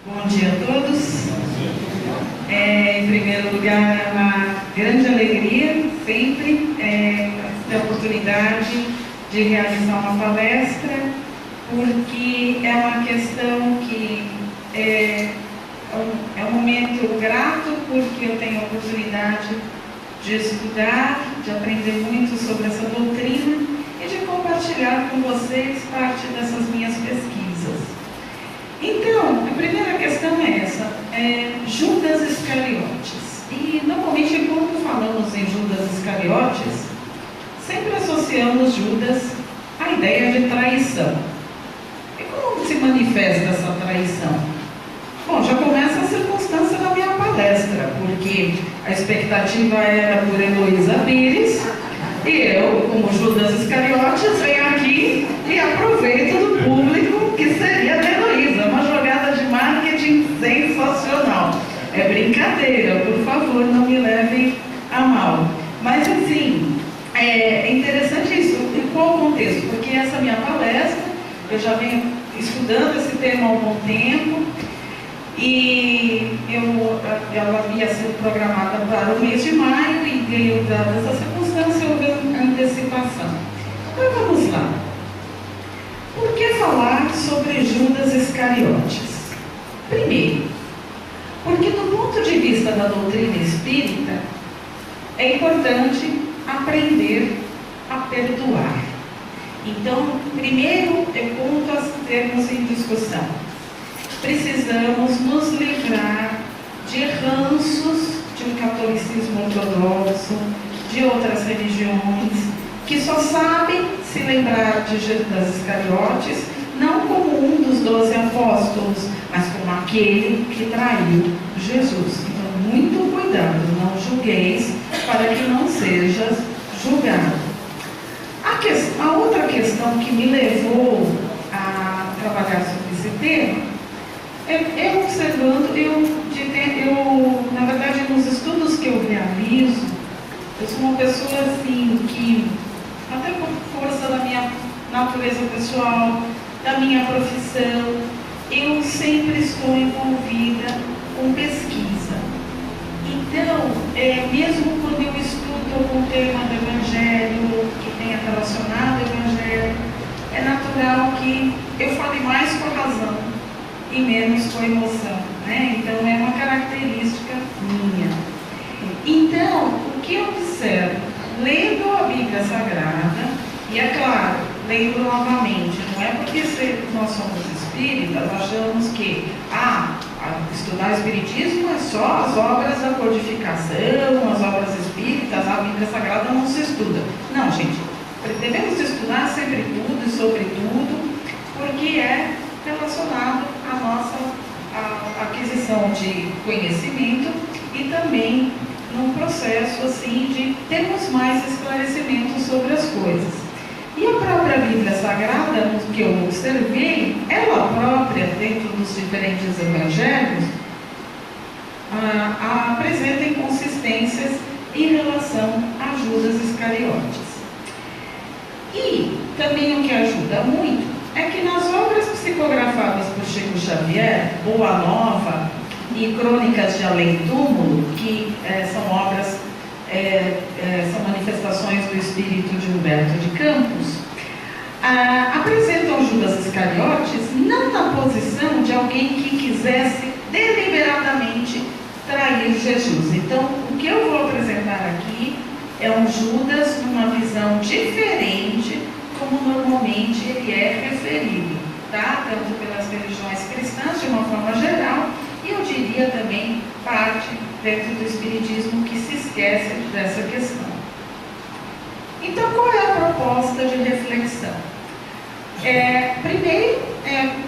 Bom dia a todos. Em primeiro lugar, é uma grande alegria sempre ter a oportunidade de realizar uma palestra, porque é uma questão que é um momento grato, porque eu tenho a oportunidade de estudar, de aprender muito sobre essa doutrina e de compartilhar com vocês parte dessas minhas pesquisas. Então, a primeira questão é essa, Judas Iscariotes. E normalmente quando falamos em Judas Iscariotes, sempre associamos Judas à ideia de traição. E como se manifesta essa traição? Bom, já começa a circunstância da minha palestra, porque a expectativa era por Heloísa Pires, e eu, como Judas Iscariotes, venho aqui e aproveito do público que seria da Heloísa. Uma jogada de marketing sensacional. É brincadeira, por favor, não me levem a mal. Mas assim, é interessante isso. Em qual contexto? Porque essa minha palestra, eu já venho estudando esse tema há algum tempo, e ela havia sido programada para o mês de maio, e veio dada essa circunstância, houve antecipação. Então vamos lá. Por que falar sobre Judas Iscariotes? Primeiro, porque do ponto de vista da doutrina espírita, é importante aprender a perdoar. Então, primeiro é ponto a termos em discussão. Precisamos nos livrar de ranços de um catolicismo ortodoxo, de outras religiões, que só sabem se lembrar de Judas Iscariotes, não como um dos 12 apóstolos, mas como aquele que traiu Jesus. Então, muito cuidado, não julgueis, para que não sejas julgado. A outra questão que me levou a trabalhar sobre esse tema, observando, na verdade, nos estudos que eu realizo, eu sou uma pessoa assim que, até por força da minha natureza pessoal, da minha profissão, eu sempre estou envolvida com pesquisa. Então, mesmo quando eu estudo algum tema do Evangelho, que tenha relacionado ao Evangelho, é natural que eu fale mais com a razão e menos com a emoção, né? Então é uma característica minha. Então, o que eu observo, lendo a Bíblia Sagrada, e é claro, lendo novamente, não é porque nós somos espíritas, achamos que estudar Espiritismo é só as obras da codificação, as obras espíritas, a Bíblia Sagrada não se estuda. Não, gente, devemos estudar sempre tudo e sobre tudo, porque é relacionado à nossa aquisição de conhecimento e também num processo assim de termos mais esclarecimento sobre as coisas. E a própria Bíblia Sagrada, no que eu observei, ela própria, dentro dos diferentes evangelhos, apresenta inconsistências em relação a Judas Iscariotes. E também o que ajuda muito é que nas obras psicografadas por Chico Xavier, Boa Nova e Crônicas de Além Túmulo, que são obras, são manifestações do espírito de Humberto de Campos, apresentam Judas Iscariotes não na posição de alguém que quisesse deliberadamente trair Jesus. Então, o que eu vou apresentar aqui é um Judas numa visão diferente, como normalmente ele é referido, tá? Tanto pelas religiões cristãs, de uma forma geral, e eu diria também parte dentro do Espiritismo que se esquece dessa questão. Então, qual é a proposta de reflexão? Primeiro,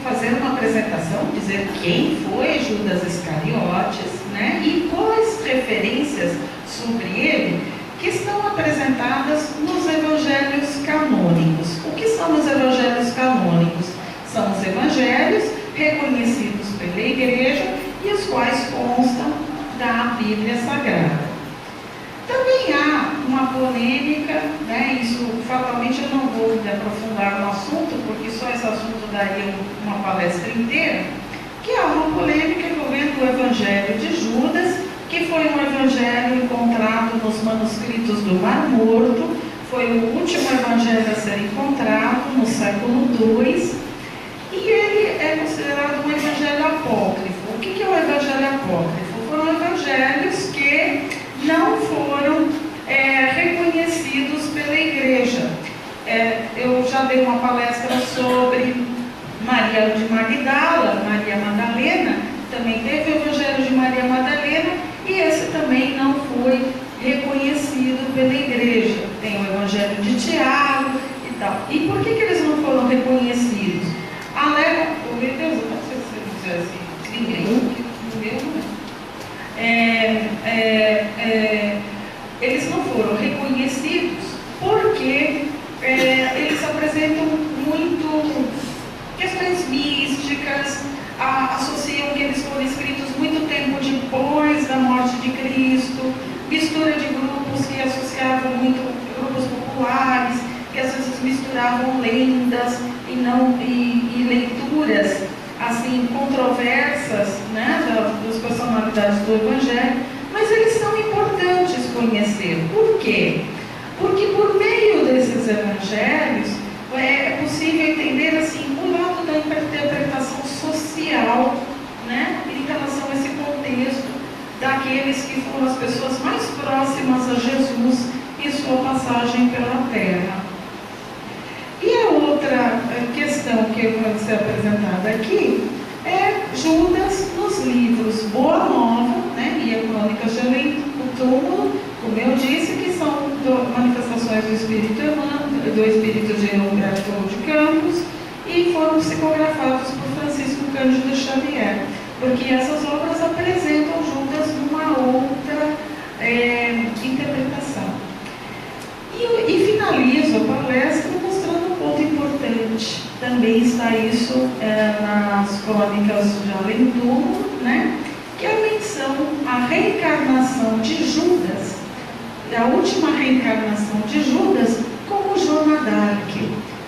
fazer uma apresentação, dizer quem foi Judas Iscariotes, né? E quais referências sobre ele que estão apresentadas nos evangelhos canônicos. O que são os evangelhos canônicos? São os evangelhos reconhecidos pela Igreja e os quais constam da Bíblia Sagrada. Também há uma polêmica, né? Isso fatalmente eu não vou me aprofundar no assunto, porque só esse assunto daria uma palestra inteira, que há uma uma polêmica envolvendo o Evangelho de Judas, que foi um evangelho encontrado nos manuscritos do Mar Morto, foi o último evangelho a ser encontrado no século II, e ele é considerado um evangelho apócrifo. O que é o evangelho apócrifo? Foram evangelhos que não foram reconhecidos pela igreja. Eu já dei uma palestra sobre Maria de Magdala, Maria Madalena, também teve o evangelho de Maria Madalena, e esse também não foi reconhecido pela igreja. Tem o evangelho de Tiago e tal. E por que eles não foram reconhecidos? Alegam, meu Deus, eu não sei se você dizer assim, ninguém, eles não foram reconhecidos porque eles apresentam muito questões místicas, associam que eles foram escritos muito tempo depois da morte de Cristo, mistura de grupos que associavam muito, grupos populares, que às vezes misturavam lendas e leituras assim controversas, né, das personalidades do Evangelho, mas eles são importantes conhecer. Por quê? Porque por meio desses evangelhos é possível entender assim o lado da interpretação social, né, em relação a esse contexto daqueles que foram as pessoas mais próximas a Jesus em sua passagem pela terra. E a outra questão que vai ser apresentada aqui é Judas nos livros Boa Nova, né, e a Crônica de Além do Túmulo, como eu disse, que são manifestações do Espírito de Humberto de Campos, e foram psicografados por Francisco Cândido Xavier, porque essas obras apresentam Judas numa outra interpretação. E finalizo a palestra mostrando um ponto importante. Também está isso nas Crônicas de Além do Túmulo, né? Que é a menção à reencarnação de Judas, a última reencarnação de Judas, como Joana d'Arc,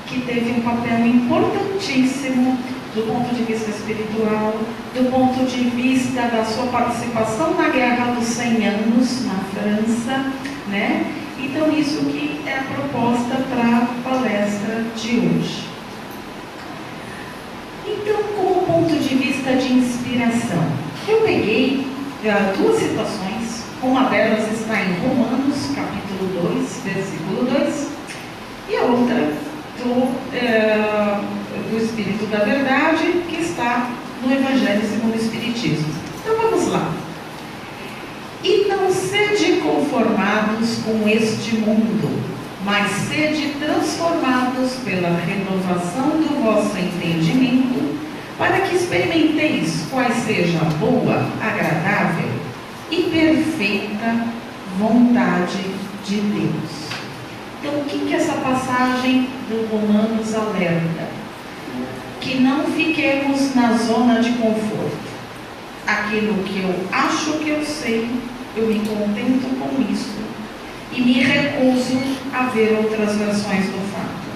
que teve um papel importantíssimo do ponto de vista espiritual, do ponto de vista da sua participação na Guerra dos 100 Anos na França, né? Então isso que é a proposta para a palestra de hoje. Então, como ponto de vista de inspiração, eu peguei duas citações, uma delas está em Romanos, capítulo 2, versículo 2, e a outra do Espírito da Verdade, que está no Evangelho segundo o Espiritismo. Então vamos lá. E não sede conformados com este mundo, mas sede transformados pela renovação do vosso entendimento, para que experimenteis qual seja a boa, agradável e perfeita vontade de Deus. Então, o que essa passagem do Romanos alerta? Que não fiquemos na zona de conforto. Aquilo que eu acho que eu sei, eu me contento com isso e me recuso a ver outras versões do fato.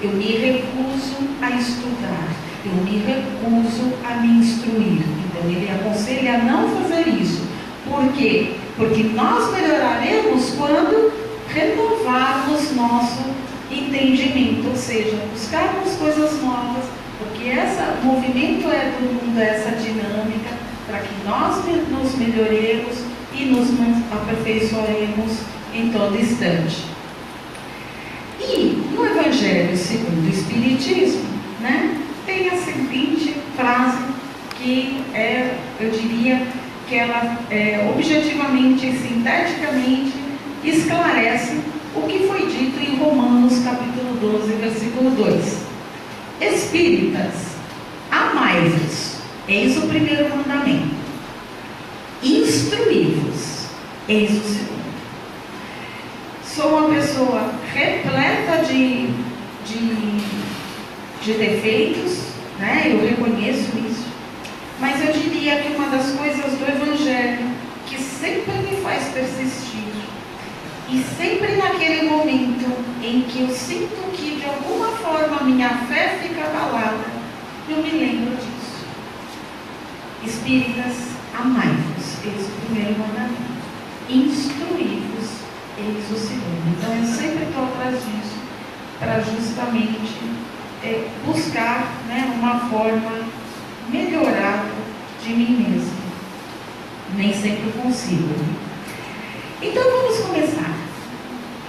Eu me recuso a estudar, eu me recuso a me instruir. Então ele aconselha a não fazer isso. Por quê? Porque nós melhoraremos quando renovarmos nosso entendimento, ou seja, buscarmos coisas novas, porque esse movimento do mundo, essa dinâmica, para que nós nos melhoremos e nos aperfeiçoaremos em todo instante. E no Evangelho segundo o Espiritismo, né, tem a seguinte frase que eu diria que ela objetivamente e sinteticamente esclarece o que foi dito em Romanos capítulo 12, versículo 2. Espíritas, amai-vos, eis o primeiro mandamento. Instruí-vos, eis o segundo. Sou uma pessoa repleta de defeitos, né? Eu reconheço isso, mas eu diria que uma das coisas do Evangelho que sempre me faz persistir, e sempre naquele momento em que eu sinto que de alguma forma a minha fé fica abalada, eu me lembro disso. Espíritas, amai-vos, eis o primeiro mandamento. Instruí-vos, eis o segundo. Então eu sempre estou atrás disso, para justamente buscar, né, uma forma melhorada de mim mesmo. Nem sempre consigo. Então vamos começar.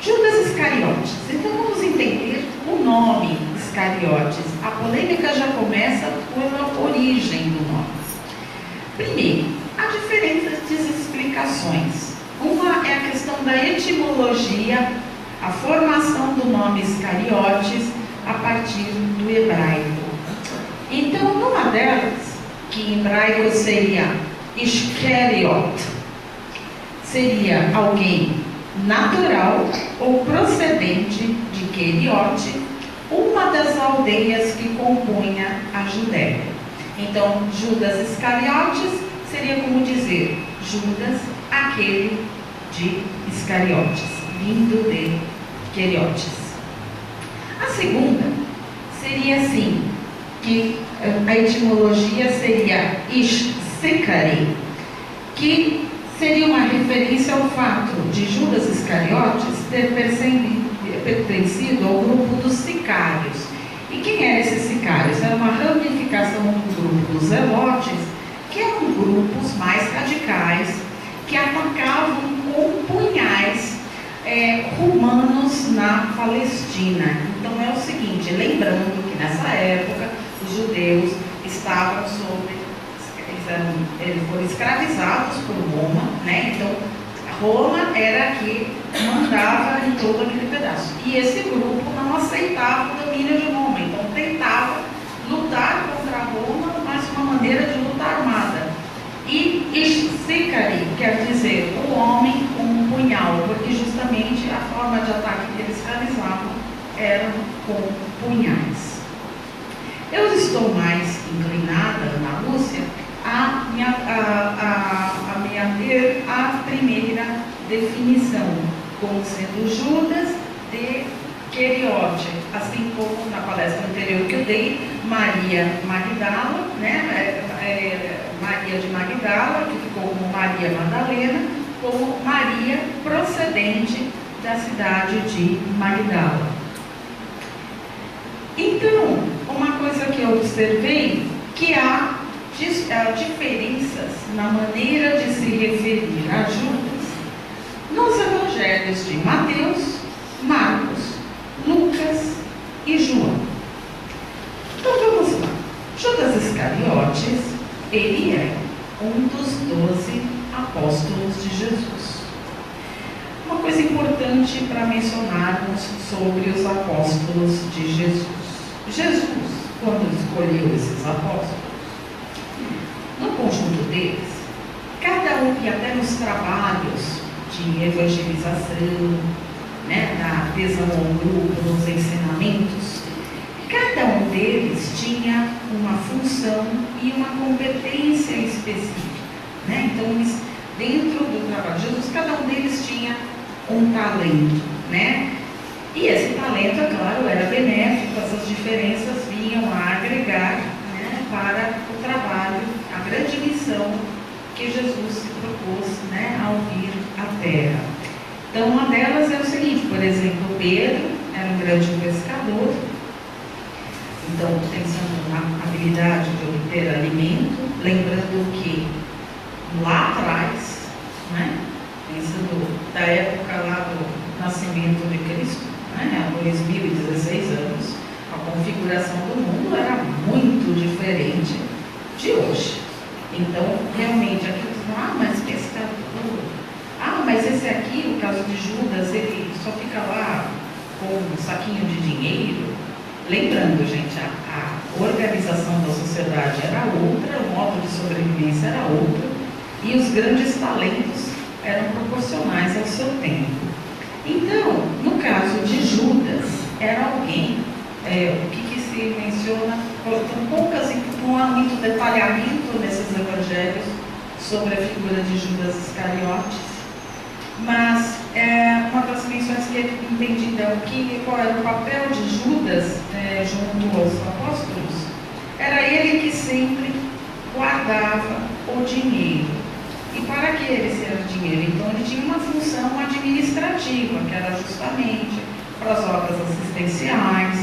Judas Iscariotes. Então vamos entender o nome Iscariotes. A polêmica já começa pela origem do nome. Primeiro, há diferentes explicações. Uma é a questão da etimologia, a formação do nome Iscariotes a partir do hebraico. Então, numa delas, que em hebraico seria Iscariot, seria alguém natural ou procedente de Queriote, uma das aldeias que compunha a Judéia. Então, Judas Iscariotes seria como dizer Judas, aquele de Iscariotes, vindo de Queriotes. A segunda seria assim, que a etimologia seria Ishsicari, que seria uma referência ao fato de Judas Iscariotes ter pertencido ao grupo dos sicários. E quem eram esses sicários? Era uma ramificação do grupo dos zelotes, que eram grupos mais radicais, que atacavam com punhais romanos na Palestina. Então é o seguinte, lembrando que nessa época os judeus estavam eles foram escravizados por Roma, né? Então Roma era a que mandava em todo aquele pedaço. E esse grupo não aceitava o domínio de Roma, então tentava lutar contra Roma, mas de uma maneira de luta armada. E Ishsicari quer dizer o homem com um punhal, porque justamente a forma de ataque que eles realizavam era com punhais. Eu estou mais inclinada na Rússia a ter a primeira definição, como sendo Judas de Queriote, assim como na palestra anterior que eu dei, Maria Magdala, né? Maria de Magdala, que ficou como Maria Madalena, como Maria procedente da cidade de Magdala. Então, uma coisa que eu observei, que há diferenças na maneira de se referir a Judas nos evangelhos de Mateus, Marcos, Lucas e João. Então vamos lá. Judas Iscariotes, ele é um dos 12 apóstolos de Jesus. Uma coisa importante para mencionarmos sobre os apóstolos de Jesus. Jesus, quando escolheu esses apóstolos, no conjunto deles, cada um, e até nos trabalhos de evangelização, né, da adesão ao grupo, nos ensinamentos, cada um deles tinha uma função e uma competência específica, né? Então, eles, dentro do trabalho de Jesus, cada um deles tinha um talento, né? E esse talento, é claro, era benéfico, essas diferenças vinham a agregar, né, para o trabalho, a grande missão que Jesus se propôs, né, ao vir à Terra. Então, uma delas é o seguinte, por exemplo, Pedro era um grande pescador, então, pensando na habilidade de obter alimento, lembrando que lá atrás, né, pensando da época lá do nascimento de Cristo, né, há 2016 anos, a configuração do mundo era muito diferente de hoje. Então, realmente, aqui mas pescador, mas esse aqui, no caso de Judas, ele só fica lá com um saquinho de dinheiro. Lembrando, gente, a organização da sociedade era outra, o modo de sobrevivência era outro, e os grandes talentos eram proporcionais ao seu tempo. Então, no caso de Judas, era alguém, o que se menciona, não há muito detalhamento nesses evangelhos sobre a figura de Judas Iscariotes, mas uma das menções que é entendida qual era o papel de Judas junto aos apóstolos, era ele que sempre guardava dinheiro. E para que ele ser dinheiro? Então ele tinha uma função administrativa, que era justamente para as obras assistenciais,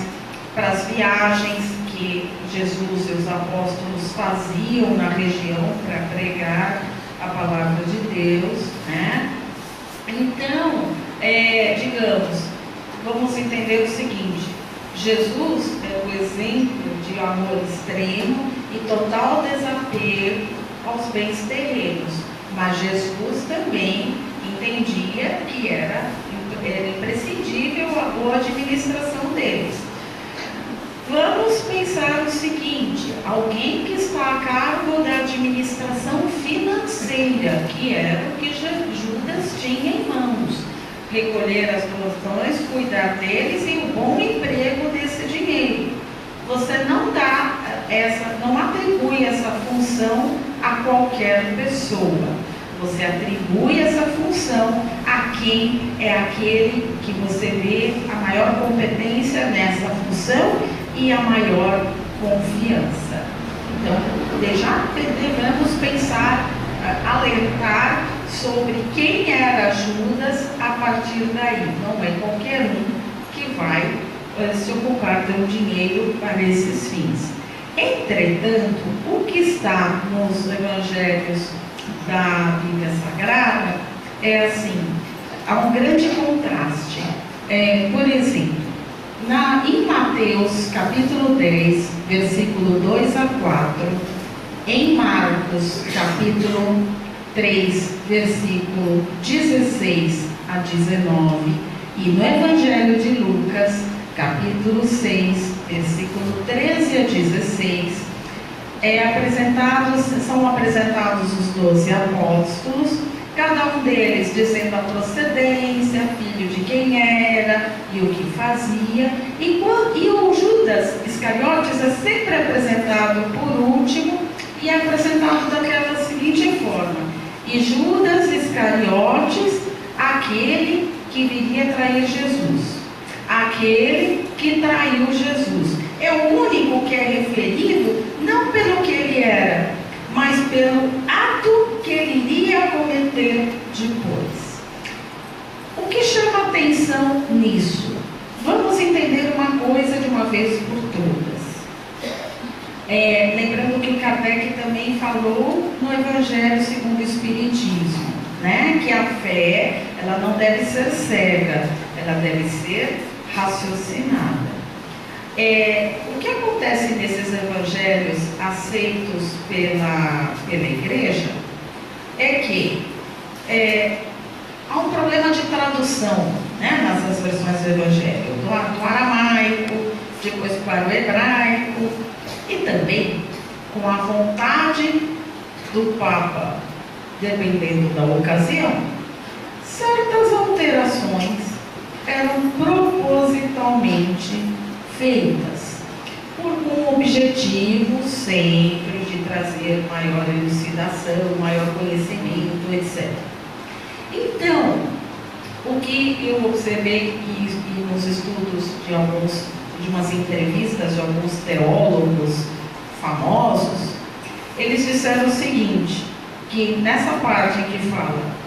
para as viagens que Jesus e os apóstolos faziam na região para pregar a palavra de Deus, né? Então, digamos, vamos entender o seguinte: Jesus é o exemplo de amor extremo e total desapego aos bens terrenos, mas Jesus também entendia que era imprescindível a boa administração deles. Vamos pensar o seguinte: alguém que está a cargo da administração financeira, que era o que Judas tinha em mãos, recolher as doações, cuidar deles e o bom emprego desse dinheiro. Você não atribui essa função a qualquer pessoa. Você atribui essa função a quem é aquele que você vê a maior competência nessa função e a maior confiança. Então, já devemos pensar, alertar sobre quem era Judas a partir daí. Não é qualquer um que vai se ocupar do dinheiro para esses fins. Entretanto, o que está nos evangelhos da Bíblia Sagrada é assim, há um grande contraste. Por exemplo, em Mateus capítulo 10, versículo 2 a 4, em Marcos capítulo 3, versículo 16 a 19, e no Evangelho de Lucas capítulo 6, versículo 13 a 16, são apresentados os 12 apóstolos, cada um deles dizendo a procedência, filho de quem era e o que fazia, e o Judas Iscariotes é sempre apresentado por último e é apresentado daquela seguinte forma: e Judas Iscariotes, aquele que viria trair Jesus. Aquele que traiu Jesus. É o único que é referido não pelo que ele era, mas pelo ato que ele iria cometer depois. O que chama atenção nisso? Vamos entender uma coisa de uma vez por todas. Lembrando que o Kardec também falou no Evangelho segundo o Espiritismo, né? Que a fé, ela não deve ser cega, ela deve ser raciocinada. O que acontece nesses evangelhos aceitos pela igreja é que há um problema de tradução, né, nas versões do evangelho, do aramaico, depois para o hebraico, e também com a vontade do Papa, dependendo da ocasião, certas alterações eram propositalmente feitas, com o objetivo sempre de trazer maior elucidação, maior conhecimento, etc. Então, o que eu observei e nos estudos de umas entrevistas de alguns teólogos famosos, eles disseram o seguinte, que nessa parte que fala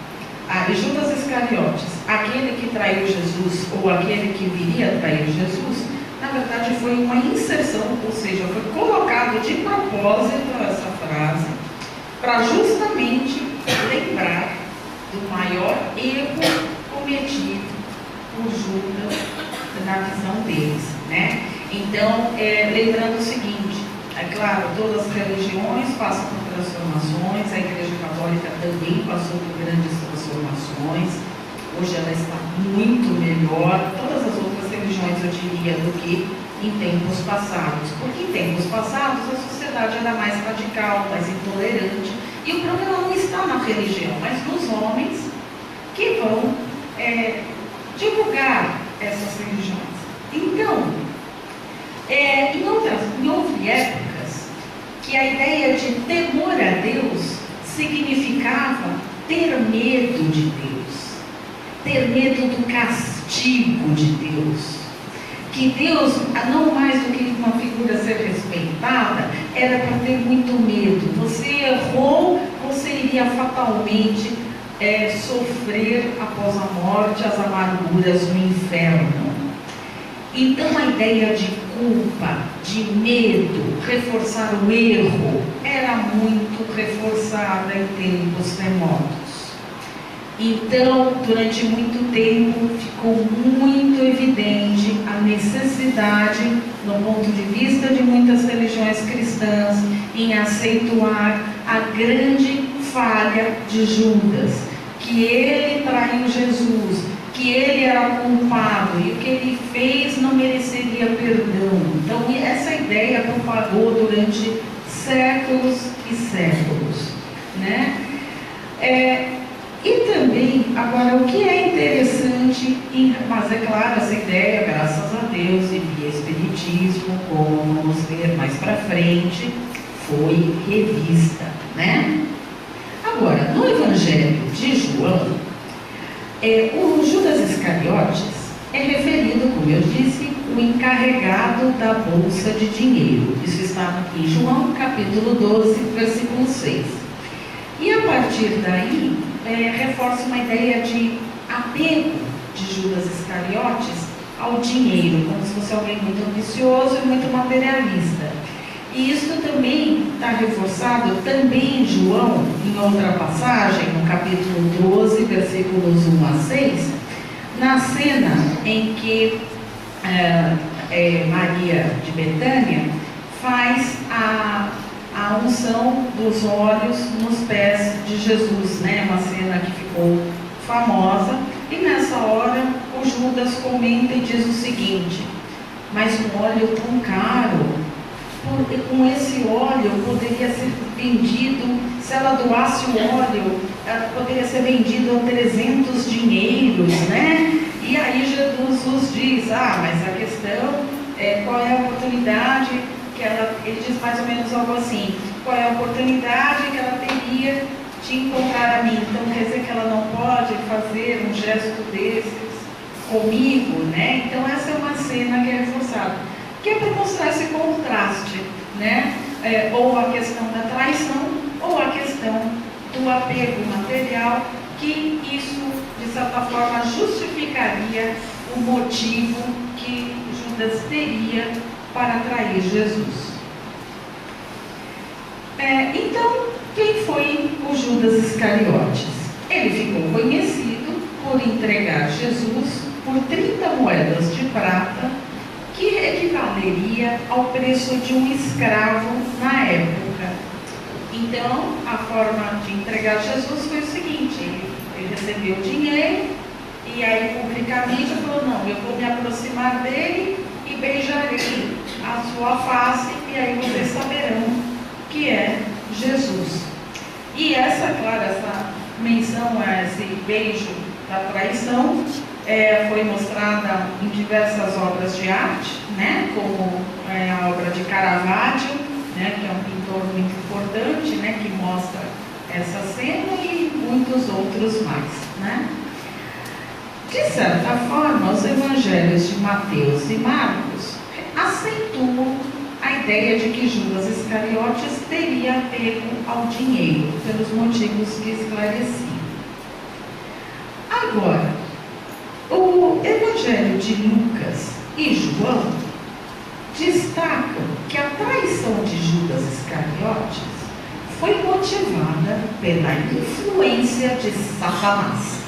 Judas Iscariotes, aquele que traiu Jesus ou aquele que viria trair Jesus, na verdade foi uma inserção, ou seja, foi colocado de propósito essa frase para justamente lembrar do maior erro cometido por Judas na visão deles, né? Então, lembrando o seguinte, é claro, todas as religiões passam por transformações, a Igreja Católica também passou por grandes transformações, hoje ela está muito melhor, todas as outras religiões eu diria, do que em tempos passados, porque em tempos passados a sociedade era mais radical, mais intolerante, e o problema não está na religião, mas nos homens que vão divulgar essas religiões. Então, em houve épocas que a ideia de temor a Deus significava ter medo de Deus, ter medo do castigo de Deus, que Deus, não mais do que uma figura a ser respeitada, era para ter muito medo. Você errou, você iria fatalmente sofrer após a morte as amarguras do inferno. Então a ideia de culpa, de medo, reforçar o erro, era muito reforçada em tempos remotos. Então, durante muito tempo, ficou muito evidente a necessidade, no ponto de vista de muitas religiões cristãs, em acentuar a grande falha de Judas, que ele traiu Jesus, que ele era culpado e o que ele fez não mereceria perdão. Então, essa ideia propagou durante séculos e séculos, né? E também, agora, o que é interessante, mas é claro, essa ideia, graças a Deus, e via Espiritismo, como vamos ver mais para frente, foi revista, né? Agora, no Evangelho de João, o Judas Iscariotes é referido, como eu disse, o encarregado da bolsa de dinheiro. Isso está em João, capítulo 12, versículo 6. E a partir daí, reforça uma ideia de apego de Judas Iscariotes ao dinheiro, como se fosse alguém muito ambicioso e muito materialista. E isso também está reforçado também em João, em outra passagem, no capítulo 12, versículos 1 a 6, na cena em que Maria de Betânia faz a unção dos olhos nos pés de Jesus, né? Uma cena que ficou famosa, e nessa hora o Judas comenta e diz o seguinte: mas um óleo tão caro, com esse óleo poderia ser vendido, se ela doasse o óleo, poderia ser vendido a 300 dinheiros, né? E aí Jesus diz, mas a questão é qual é a oportunidade que ele diz mais ou menos algo assim, qual é a oportunidade que ela teria de encontrar a mim. Então quer dizer que ela não pode fazer um gesto desses comigo, né? Então essa é uma cena que é reforçada, que é para mostrar esse contraste, né? Ou a questão da traição, ou a questão do apego material, que isso, de certa forma, justificaria o motivo que Judas teria para trair Jesus. Então, quem foi o Judas Iscariotes? Ele ficou conhecido por entregar Jesus por 30 moedas de prata, que equivaleria ao preço de um escravo na época. Então, a forma de entregar Jesus foi o seguinte: ele recebeu o dinheiro e aí publicamente falou, não, eu vou me aproximar dele e beijarei a sua face e aí vocês saberão que é Jesus. E essa menção a esse beijo da traição foi mostrada em diversas obras de arte, né, como a obra de Caravaggio, né, que é um pintor muito importante, né, que mostra essa cena, e muitos outros mais, né? De certa forma, os evangelhos de Mateus e Marcos acentuam a ideia de que Judas Iscariotes teria apego ao dinheiro, pelos motivos que esclareci. Agora, o Evangelho de Lucas e João destacam que a traição de Judas Iscariotes foi motivada pela influência de Satanás.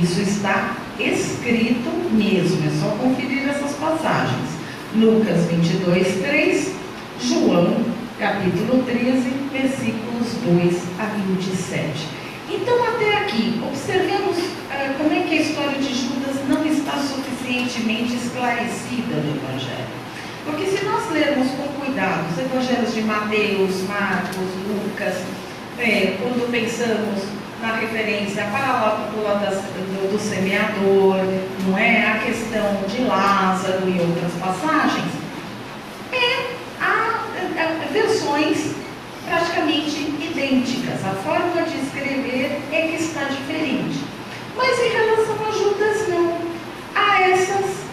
Isso está escrito mesmo, é só conferir essas passagens. Lucas 22, 3, João, capítulo 13, versículos 2 a 27. Então, até aqui, observemos como é que a história de Judas não está suficientemente esclarecida no Evangelho. Porque se nós lermos com cuidado os Evangelhos de Mateus, Marcos, Lucas, quando pensamos na referência à parábola do semeador, não é? A questão de Lázaro e outras passagens, há versões praticamente idênticas. A forma de escrever é que está diferente. Mas em relação a Judas, não. Há essas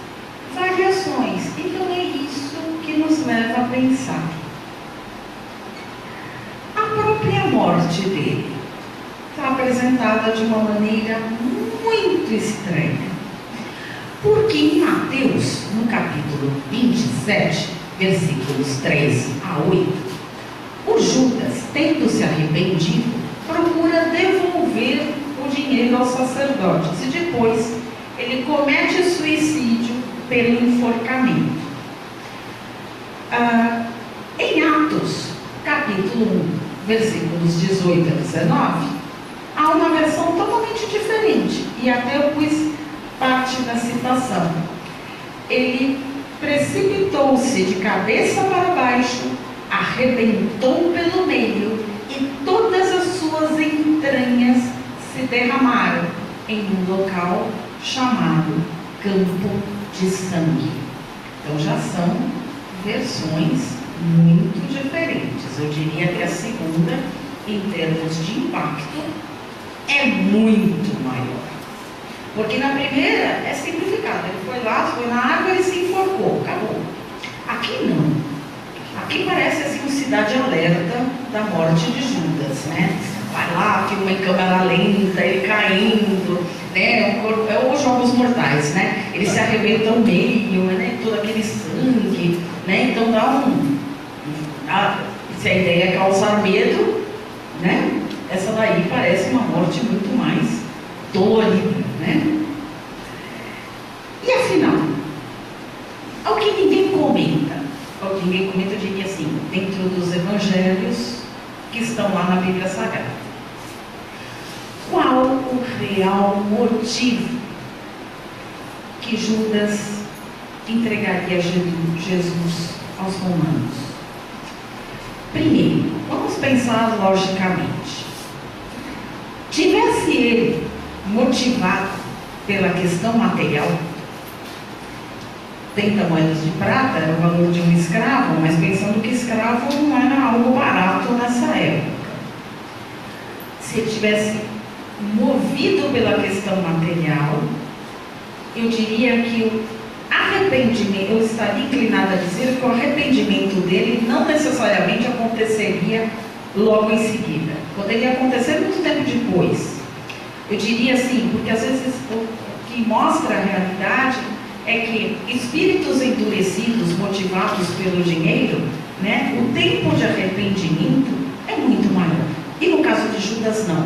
variações. Então é isso que nos leva a pensar. A própria morte dele apresentada de uma maneira muito estranha. Porque em Mateus, no capítulo 27, versículos 3 a 8, o Judas, tendo se arrependido, procura devolver o dinheiro aos sacerdotes e depois ele comete suicídio pelo enforcamento. Em Atos, capítulo 1, versículos 18 a 19, há uma versão totalmente diferente, e até eu pus parte da citação. Ele precipitou-se de cabeça para baixo, arrebentou pelo meio, e todas as suas entranhas se derramaram em um local chamado Campo de Sangue. Então já são versões muito diferentes. Eu diria que a segunda, em termos de impacto, é muito maior. Porque na primeira é simplificado. Ele foi lá, foi na água e se enforcou. Acabou. Aqui não. Aqui parece assim um cidade alerta da morte de Judas, né? Vai lá, filma em câmera lenta, ele caindo, né? É os Jogos Mortais, né? Ele se arrebenta ao meio, né? Todo aquele sangue, né? Então dá se a ideia é causar medo, né? Essa daí parece uma morte muito mais dolorida, né? E afinal, ao que ninguém comenta, eu diria assim, dentro dos evangelhos que estão lá na Bíblia Sagrada, qual o real motivo que Judas entregaria Jesus aos romanos? Primeiro, vamos pensar logicamente. Tivesse ele motivado pela questão material, 30 moedas de prata era o valor de um escravo, mas pensando que escravo não era algo barato nessa época. Se ele tivesse movido pela questão material, eu diria que o arrependimento, eu estaria inclinada a dizer que o arrependimento dele não necessariamente aconteceria logo em seguida. Poderia acontecer muito tempo depois. Eu diria assim, porque às vezes o que mostra a realidade é que espíritos endurecidos, motivados pelo dinheiro, né, o tempo de arrependimento é muito maior. E no caso de Judas, não.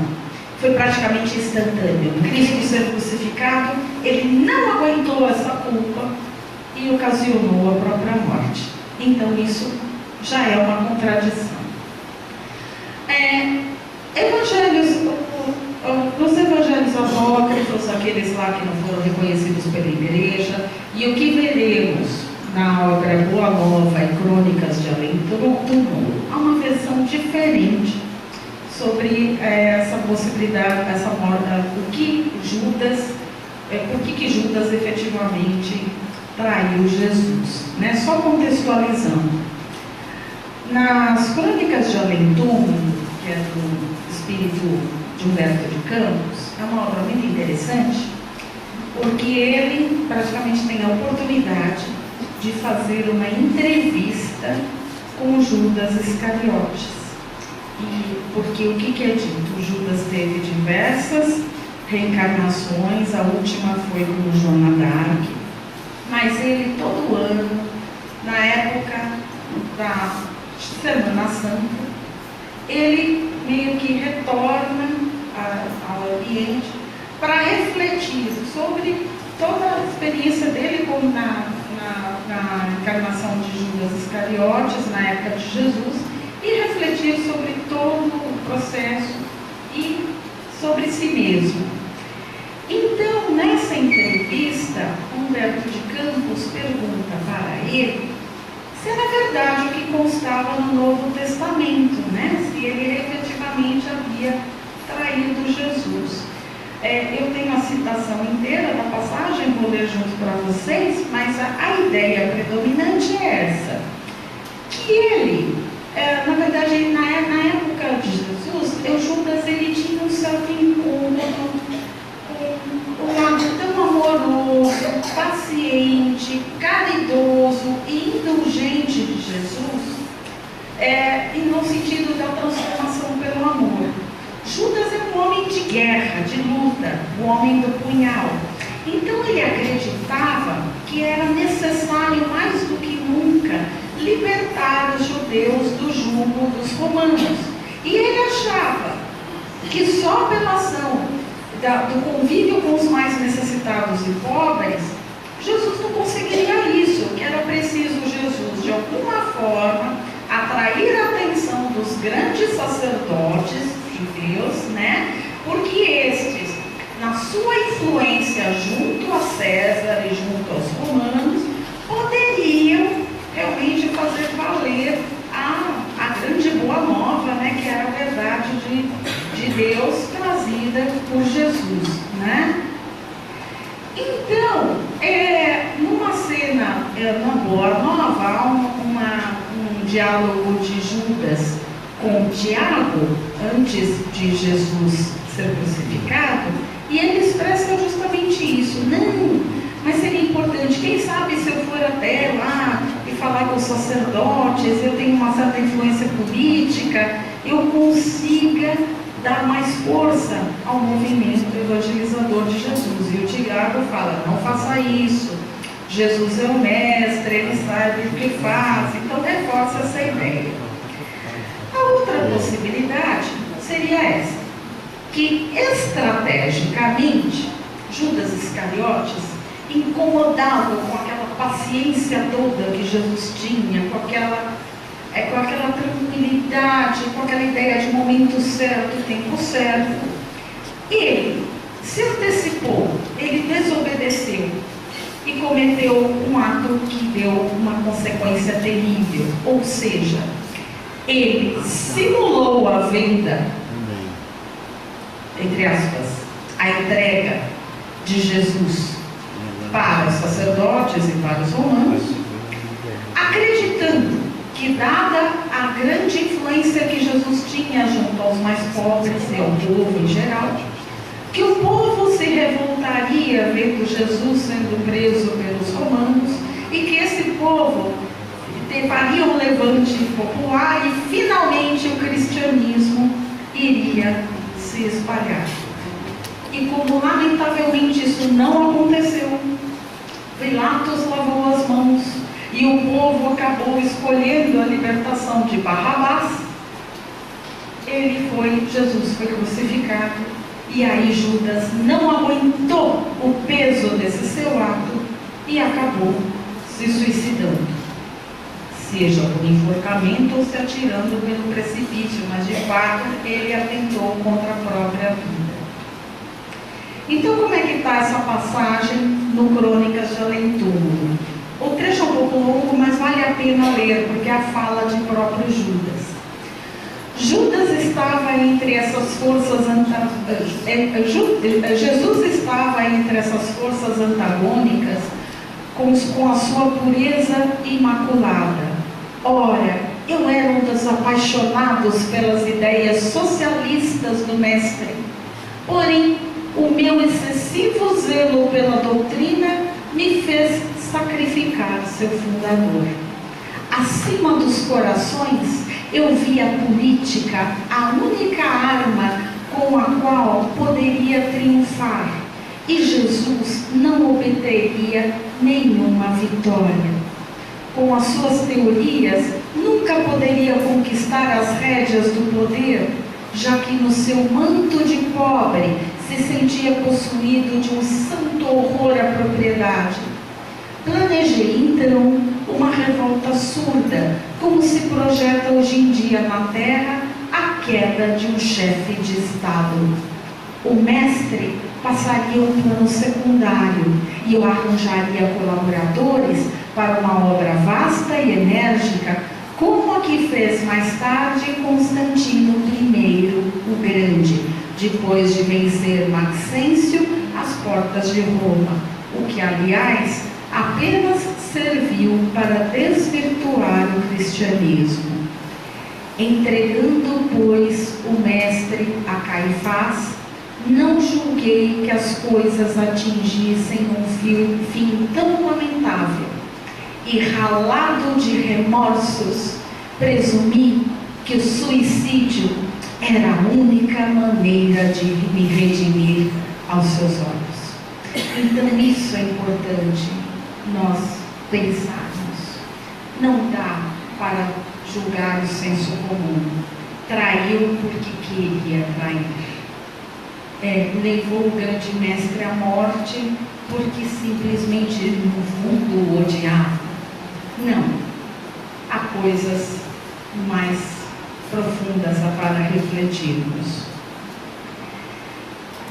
Foi praticamente instantâneo. Cristo sendo crucificado, ele não aguentou essa culpa e ocasionou a própria morte. Então isso já é uma contradição. Nos evangelhos apócrifos, aqueles lá que não foram reconhecidos pela igreja, e o que veremos na obra Boa Nova e Crônicas de Além do Túmulo, há uma versão diferente sobre essa possibilidade, essa morte, por que Judas efetivamente traiu Jesus, né? Só contextualizando. Nas Crônicas de Além do Túmulo, que é do espírito de Humberto de Campos, é uma obra muito interessante, porque ele praticamente tem a oportunidade de fazer uma entrevista com Judas Iscariotes. E porque o que é dito? Judas teve diversas reencarnações, a última foi com Joana d'Arc, mas ele todo ano, na época da Semana Santa, ele meio que retorna ao Oriente para refletir sobre toda a experiência dele como na encarnação de Judas Iscariotes, na época de Jesus, e refletir sobre todo o processo e sobre si mesmo. Então, nessa entrevista, Humberto de Campos pergunta para ele se era verdade o que constava no Novo Testamento, né? Se ele efetivamente havia traído Jesus. Eu tenho a citação inteira da passagem, vou ler junto para vocês, mas a ideia predominante é essa, que ele, na verdade, na época de Jesus, Judas ele tinha um certo incômodo com um lado tão amoroso, paciente, caridoso e indulgente de Jesus, e no sentido da transformação pelo amor. Judas é um homem de guerra, de luta, o homem do punhal. Então ele acreditava que era necessário mais do que nunca libertar os judeus do jugo dos romanos. E ele achava que só pela ação do convívio com os mais necessitados e pobres, Jesus não conseguiria isso, que era preciso Jesus, de alguma forma, atrair a atenção dos grandes sacerdotes judeus, né? Porque estes, na sua influência junto a César e junto aos romanos, poderiam realmente fazer valer a grande boa nova, né? Que era a verdade de Deus trazida por Jesus, né? Então, numa cena na Boa Nova, há um diálogo de Judas com Tiago, antes de Jesus ser crucificado, e ele expressa justamente isso. Não, mas seria importante, quem sabe se eu for até lá e falar com os sacerdotes, eu tenho uma certa influência política, eu consiga dar mais força ao movimento evangelizador de Jesus. E o Tiago fala, não faça isso, Jesus é o mestre, ele sabe o que faz, então reforça essa ideia. A outra possibilidade seria essa, que estrategicamente Judas Iscariotes, incomodado com aquela paciência toda que Jesus tinha, com aquela tranquilidade, com aquela ideia de momento certo, tempo certo, ele se antecipou, ele desobedeceu e cometeu um ato que deu uma consequência terrível. Ou seja, ele simulou a venda, entre aspas, a entrega de Jesus para os sacerdotes e para os romanos, acreditando que, dada a grande influência que Jesus tinha junto aos mais pobres e ao povo em geral, que o povo se revoltaria vendo Jesus sendo preso pelos romanos e que esse povo faria um levante popular e finalmente o cristianismo iria se espalhar. E como lamentavelmente isso não aconteceu, Pilatos lavou as mãos e o povo acabou escolhendo a libertação de Barrabás. Jesus foi crucificado, e aí Judas não aguentou o peso desse seu ato e acabou se suicidando, seja por enforcamento ou se atirando pelo precipício, mas de fato ele atentou contra a própria vida. Então, como é que está essa passagem no Crônicas de Além-Túmulo? O trecho é um pouco longo, mas vale a pena ler, porque é a fala de próprio Judas. Judas estava entre essas forças Jesus estava entre essas forças antagônicas com a sua pureza imaculada. Ora, eu era um dos apaixonados pelas ideias socialistas do mestre, porém o meu excessivo zelo pela doutrina me fez sacrificar seu fundador. Acima dos corações, eu vi a política, a única arma com a qual poderia triunfar, e Jesus não obteria nenhuma vitória. Com as suas teorias, nunca poderia conquistar as rédeas do poder, já que no seu manto de pobre se sentia possuído de um santo horror à propriedade. Planejei então uma revolta surda, como se projeta hoje em dia na terra a queda de um chefe de Estado. O mestre passaria um plano secundário e eu arranjaria colaboradores para uma obra vasta e enérgica, como a que fez mais tarde Constantino I, o Grande, depois de vencer Maxêncio às portas de Roma, o que, aliás, apenas serviu para desvirtuar o cristianismo. Entregando, pois, o mestre a Caifás, não julguei que as coisas atingissem um fim tão lamentável, e ralado de remorsos, presumi que o suicídio era a única maneira de me redimir aos seus olhos. Então isso é importante nós pensarmos. Não dá para julgar o senso comum. Traiu porque queria trair. Levou o grande mestre à morte porque simplesmente no fundo o odiava. Não. Há coisas mais profundas para refletirmos.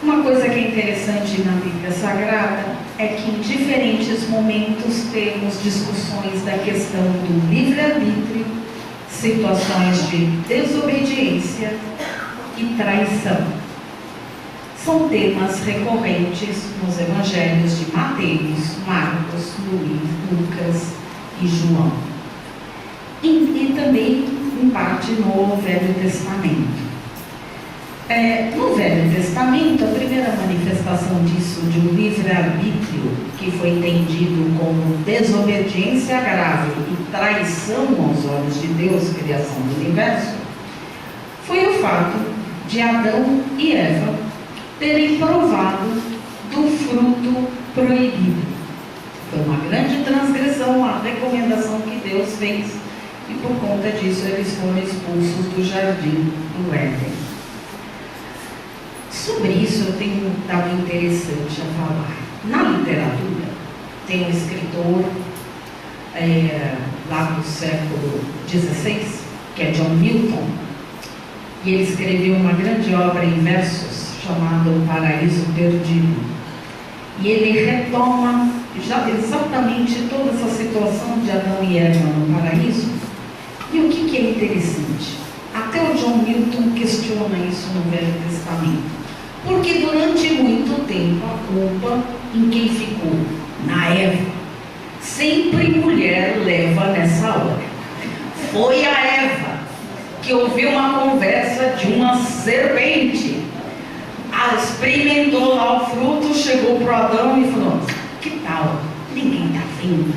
Uma coisa que é interessante na Bíblia Sagrada é que em diferentes momentos temos discussões da questão do livre-arbítrio, situações de desobediência e traição. São temas recorrentes nos evangelhos de Mateus, Marcos, Lucas e João. E também, em parte, no Velho Testamento. No Velho Testamento, a primeira manifestação disso, de um livre-arbítrio, que foi entendido como desobediência grave e traição aos olhos de Deus, criação do universo, foi o fato de Adão e Eva terem provado do fruto proibido. Foi uma grande transgressão, a recomendação que Deus fez, e por conta disso eles foram expulsos do jardim do Éden. Sobre isso eu tenho algo interessante a falar. Na literatura, tem um escritor lá do século XVI, que é John Milton, e ele escreveu uma grande obra em versos chamada O Paraíso Perdido. E ele retoma já exatamente toda essa situação de Adão e Eva no paraíso. E o que é interessante? Até o John Milton questiona isso no Velho Testamento. Porque durante muito tempo a culpa em quem ficou? Na Eva. Sempre mulher leva nessa hora. Foi a Eva que ouviu uma conversa de uma serpente. Experimentou lá o fruto, chegou para o Adão e falou: que tal? Ninguém está vendo.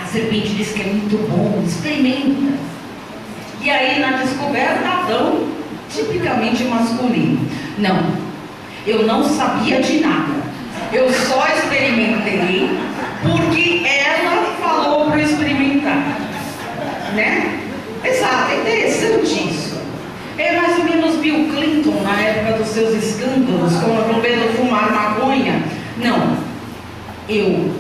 A serpente disse que é muito bom, experimenta. E aí na descoberta, Adão, tipicamente masculino: não, eu não sabia de nada, eu só experimentei porque ela falou para experimentar, né? Exato, é interessante isso. É mais ou menos Bill Clinton na época dos seus escândalos, com medo de fumar maconha. Não, eu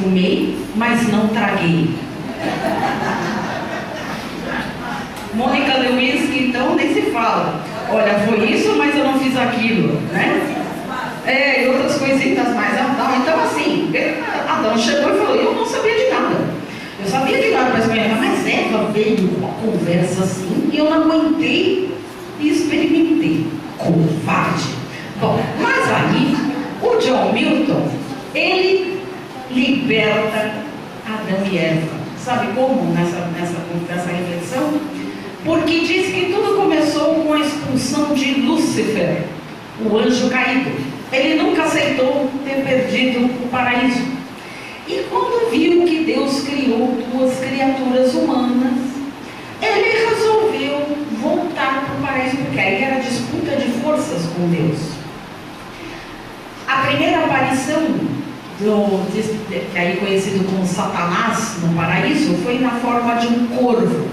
fumei, mas não traguei. Mônica Lewinsky, então, nem se fala. Olha, foi isso, mas eu não fiz aquilo, né? E outras coisitas mais. Então, assim, Adão chegou e falou: eu não sabia de nada. Eu sabia de nada para experimentar, mas Eva veio com uma conversa assim e eu não aguentei e experimentei. Covarde. Bom, mas aí, o John Milton, ele liberta Adão e Eva. Sabe como nessa reflexão? Porque diz que tudo começou com a expulsão de Lúcifer, o anjo caído. Ele nunca aceitou ter perdido o paraíso. E quando viu que Deus criou duas criaturas humanas, ele resolveu voltar para o paraíso, porque aí era disputa de forças com Deus. A primeira aparição, que aí conhecido como Satanás no paraíso, foi na forma de um corvo.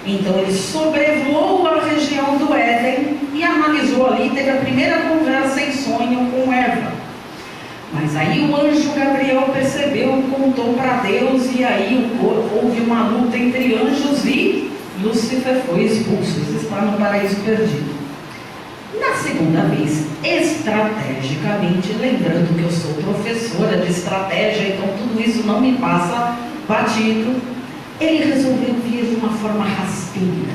Então ele sobrevoou a região do Éden e analisou ali, teve a primeira conversa em sonho com Eva. Mas aí o anjo Gabriel percebeu, contou para Deus, e aí houve uma luta entre anjos e Lúcifer foi expulso. Isso está no paraíso perdido. Na segunda vez, estrategicamente, lembrando que eu sou professora de estratégia, então tudo isso não me passa batido, ele resolveu vir de uma forma rasteira,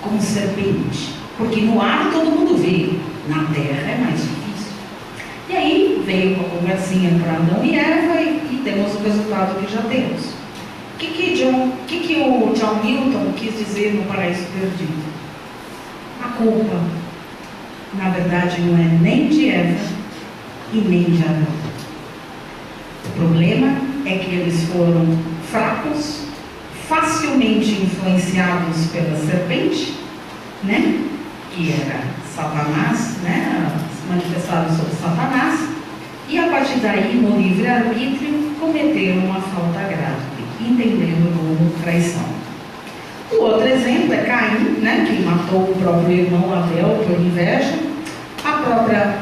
como serpente, porque no ar todo mundo vê, na terra é mais difícil. E aí veio uma conversinha para Adão e Eva e temos o resultado que já temos. O que o John Milton quis dizer no Paraíso Perdido? A culpa, na verdade, não é nem de Eva e nem de Adão. O problema é que eles foram fracos, facilmente influenciados pela serpente, né? Que era Satanás, né? Manifestado sobre Satanás, e a partir daí, no livre-arbítrio, cometeram uma falta grave, entendendo como traição. O outro exemplo é Caim, né? Que matou o próprio irmão Abel por inveja, a própria,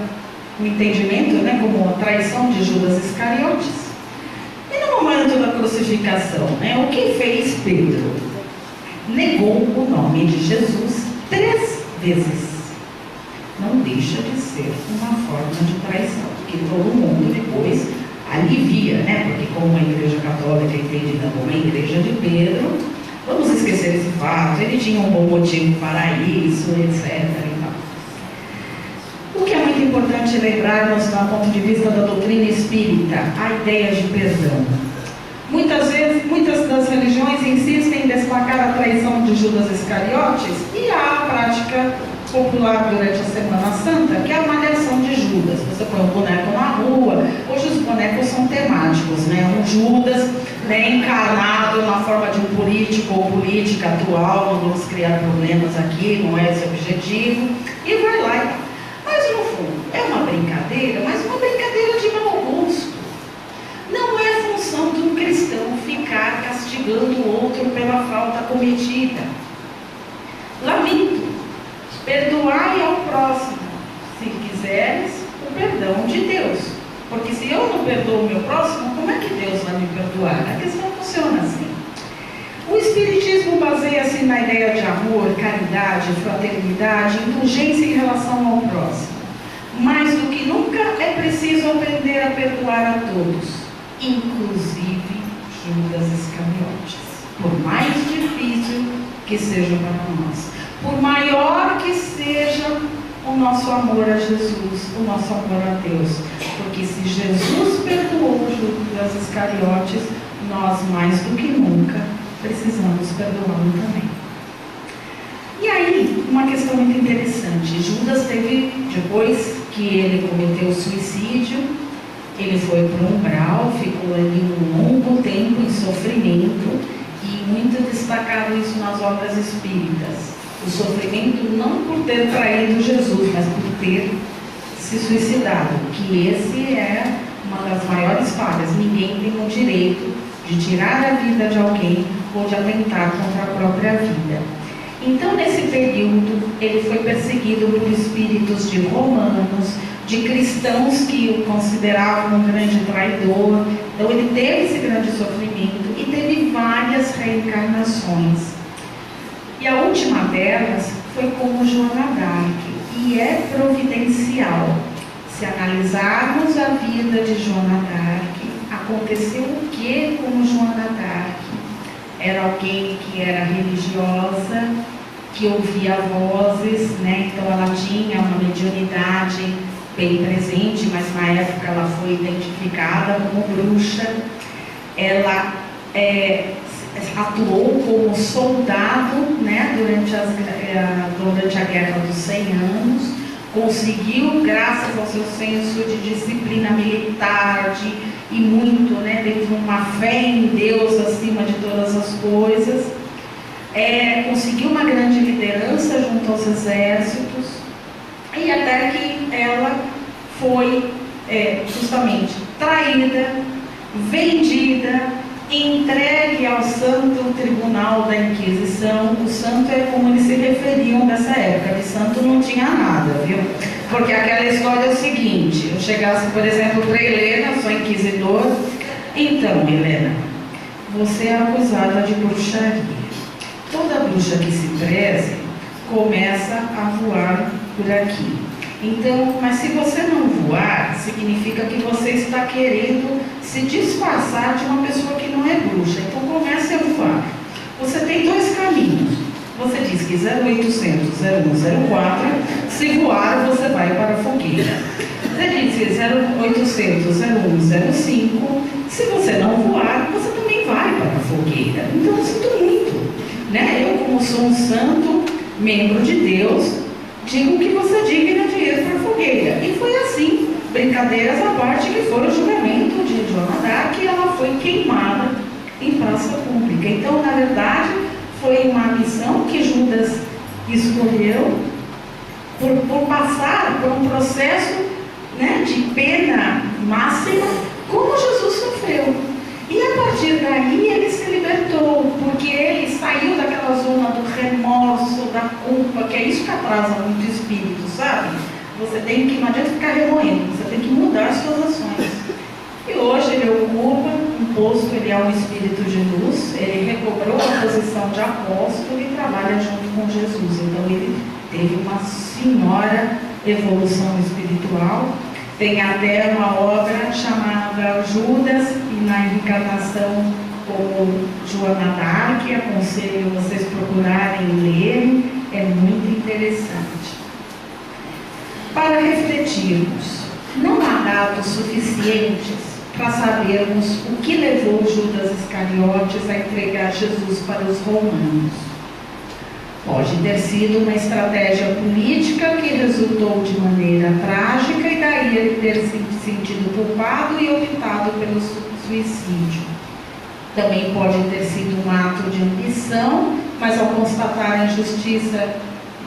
o entendimento, né? Como a traição de Judas Iscariotes. E no momento da crucificação, né? O que fez Pedro? Negou o nome de Jesus 3 vezes. Não deixa de ser uma forma de traição, que todo mundo depois alivia, né? Porque como a Igreja Católica é entendida como a Igreja de Pedro, vamos esquecer esse fato, ele tinha um bom motivo para isso, etc. E tal. O que é muito importante lembrarmos do ponto de vista da doutrina espírita, a ideia de perdão. Muitas vezes, muitas das religiões insistem em destacar a traição de Judas Iscariotes e a prática popular durante a Semana Santa, que é a malhação de Judas. Você põe um boneco na rua, hoje os bonecos são temáticos, né? Um Judas, né, encarnado na forma de um político ou política atual, não vamos criar problemas aqui, não é esse o objetivo, e vai lá e tal. Mas no fundo, é uma brincadeira, mas uma brincadeira de mau gosto. Não é função de um cristão ficar castigando o outro pela falta cometida. Lamento. Perdoai ao próximo, se quiseres, o perdão de Deus. Porque se eu não perdoo o meu próximo, como é que Deus vai me perdoar? A questão funciona assim. O Espiritismo baseia-se na ideia de amor, caridade, fraternidade, indulgência em relação ao próximo. Mais do que nunca é preciso aprender a perdoar a todos, inclusive Judas Iscariotes. Por mais difícil que seja para nós. Por maior que seja o nosso amor a Jesus, o nosso amor a Deus. Porque se Jesus perdoou Judas Iscariotes, nós mais do que nunca precisamos perdoá-lo também. E aí, uma questão muito interessante. Judas teve, depois que ele cometeu suicídio, ele foi para o umbral, ficou ali um longo tempo em sofrimento, e muito destacado isso nas obras espíritas. O sofrimento não por ter traído Jesus, mas por ter se suicidado, que esse é uma das maiores falhas. Ninguém tem o direito de tirar a vida de alguém ou de atentar contra a própria vida. Então, nesse período, ele foi perseguido por espíritos de romanos, de cristãos que o consideravam um grande traidor. Então, ele teve esse grande sofrimento e teve várias reencarnações. E a última delas foi como Joana d'Arc, e é providencial. Se analisarmos a vida de Joana d'Arc, aconteceu o que com Joana d'Arc? Era alguém que era religiosa, que ouvia vozes, né? Então ela tinha uma mediunidade bem presente, mas na época ela foi identificada como bruxa. Ela atuou como soldado, né, durante a Guerra dos 100 Anos, conseguiu, graças ao seu senso de disciplina militar, e muito, né, teve uma fé em Deus acima de todas as coisas, conseguiu uma grande liderança junto aos exércitos, e até que ela foi justamente traída, vendida, entregue ao Santo Tribunal da Inquisição. O santo é como eles se referiam nessa época, de santo não tinha nada, viu? Porque aquela história é o seguinte: eu chegasse, por exemplo, para Helena, sou inquisidor, então, Helena, você é acusada de bruxaria. Toda bruxa que se preze começa a voar por aqui. Então, mas se você não voar, significa que você está querendo se disfarçar de uma pessoa que não é bruxa. Então comece a voar. Você tem dois caminhos. Você diz que 0800 0104, se voar você vai para a fogueira. Você diz que 0800 0105, se você não voar, você também vai para a fogueira. Então eu sinto muito, né? Eu, como sou um santo, membro de Deus, digo que você é digna de ir para a fogueira. E foi assim, brincadeiras à parte, que foi o julgamento de Joana d'Arc, e ela foi queimada em praça pública. Então, na verdade, foi uma missão que Judas escolheu por passar por um processo, né, de pena máxima, como Jesus sofreu. E a partir daí ele se libertou, porque ele saiu daquela zona do remorso, da culpa, que é isso que atrasa muito o espírito, sabe? Você tem que, não adianta ficar remoendo, você tem que mudar as suas ações. E hoje ele ocupa um posto, ele é um espírito de luz, ele recobrou a posição de apóstolo e trabalha junto com Jesus. Então ele teve uma senhora evolução espiritual. Tem até uma obra chamada Judas, e na encarnação como Joana d'Arc, aconselho vocês procurarem ler, é muito interessante. Para refletirmos, não há dados suficientes para sabermos o que levou Judas Iscariotes a entregar Jesus para os romanos. Pode ter sido uma estratégia política que resultou de maneira trágica e daí ele ter se sentido culpado e optado pelo suicídio. Também pode ter sido um ato de ambição, mas ao constatar a injustiça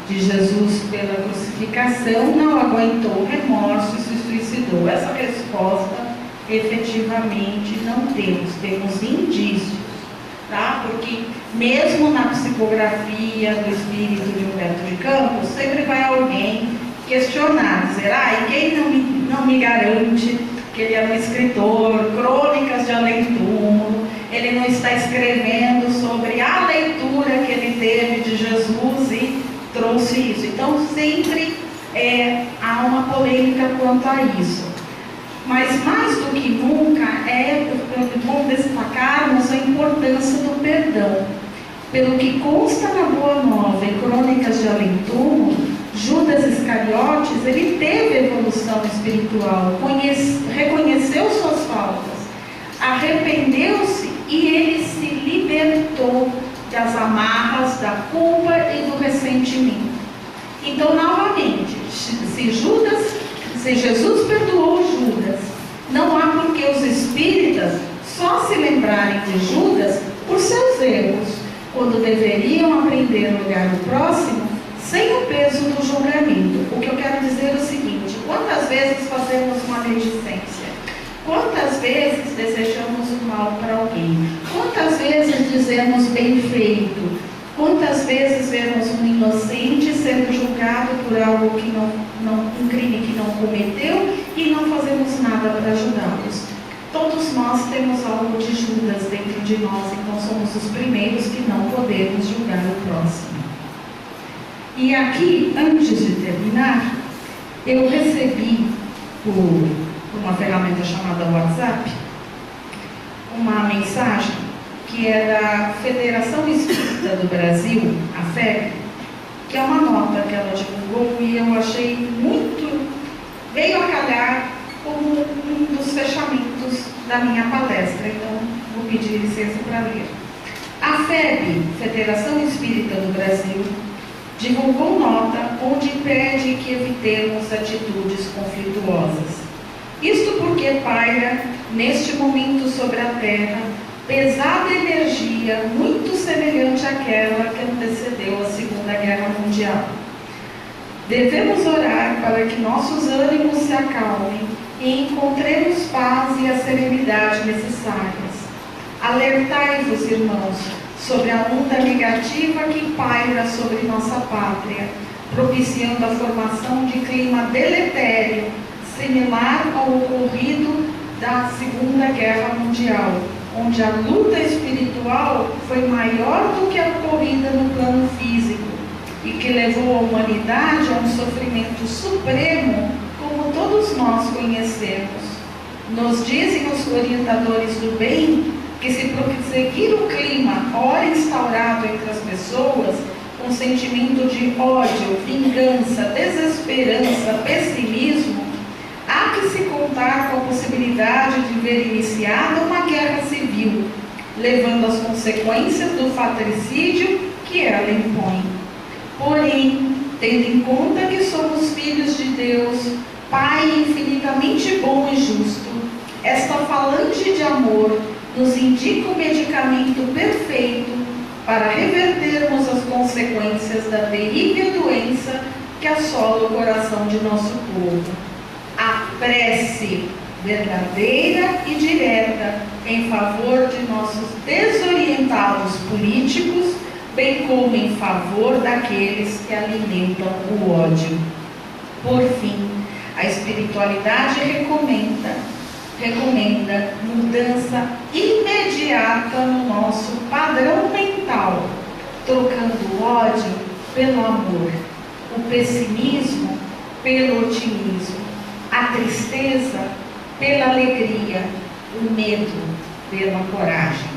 de Jesus pela crucificação, não aguentou o remorso e se suicidou. Essa resposta efetivamente não temos indícios, tá? Porque mesmo na psicografia do espírito de Humberto de Campos, sempre vai alguém questionar, dizer, e quem não me garante que ele é um escritor, crônicas de além-túmulo, ele não está escrevendo sobre a leitura que ele teve de Jesus e trouxe isso. Então sempre há uma polêmica quanto a isso. Mas mais do que nunca é bom destacarmos a importância do perdão. Pelo que consta na Boa Nova e Crônicas de Além-túmulo, Judas Iscariotes, ele teve evolução espiritual, reconheceu suas faltas, arrependeu-se e ele se libertou das amarras da culpa e do ressentimento. Então, novamente, se Jesus perdoou Judas, não há por que os espíritas só se lembrarem de Judas por seus erros, quando deveriam aprender a olhar o próximo sem o peso do julgamento. O que eu quero dizer é o seguinte: quantas vezes fazemos maledicência? Quantas vezes desejamos o mal para alguém? Quantas vezes dizemos bem feito? Quantas vezes vemos um inocente sendo julgado por algo que um crime que não cometeu e não fazemos nada para ajudá-los? Todos nós temos algo de Judas dentro de nós, então somos os primeiros que não podemos julgar o próximo. E aqui, antes de terminar, eu recebi por uma ferramenta chamada WhatsApp uma mensagem que é da Federação Espírita do Brasil, a FEB, que é uma nota que ela divulgou e eu achei muito, veio a calhar como um dos fechamentos da minha palestra, então vou pedir licença para ler. A FEB, Federação Espírita do Brasil, divulgou nota onde pede que evitemos atitudes conflituosas. Isto porque paira, neste momento sobre a Terra, pesada energia muito semelhante àquela que antecedeu a Segunda Guerra Mundial. Devemos orar para que nossos ânimos se acalmem e encontremos paz e a serenidade necessárias. Alertai-vos, irmãos, sobre a onda negativa que paira sobre nossa pátria, propiciando a formação de clima deletério, similar ao ocorrido da Segunda Guerra Mundial, onde a luta espiritual foi maior do que a ocorrida no plano físico e que levou a humanidade a um sofrimento supremo, como todos nós conhecemos. Nos dizem os orientadores do bem que se prosseguir o clima ora instaurado entre as pessoas, um sentimento de ódio, vingança, desesperança, pessimismo, há que se contar com a possibilidade de ver iniciada uma guerra civil, levando as consequências do fratricídio que ela impõe. Porém, tendo em conta que somos filhos de Deus, Pai infinitamente bom e justo, esta falange de amor nos indica o medicamento perfeito para revertermos as consequências da terrível doença que assola o coração de nosso povo. A prece verdadeira e direta em favor de nossos desorientados políticos, bem como em favor daqueles que alimentam o ódio. Por fim, a espiritualidade recomenda mudança imediata no nosso padrão mental, trocando o ódio pelo amor, o pessimismo pelo otimismo, a tristeza pela alegria, o medo pela coragem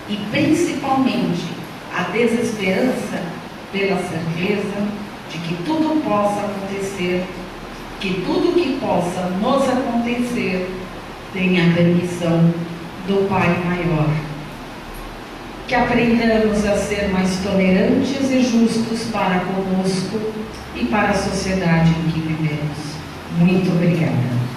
e principalmente a desesperança pela certeza de que tudo possa acontecer, que tudo que possa nos acontecer tem a permissão do Pai Maior. Que aprendamos a ser mais tolerantes e justos para conosco e para a sociedade em que vivemos. Muito obrigada.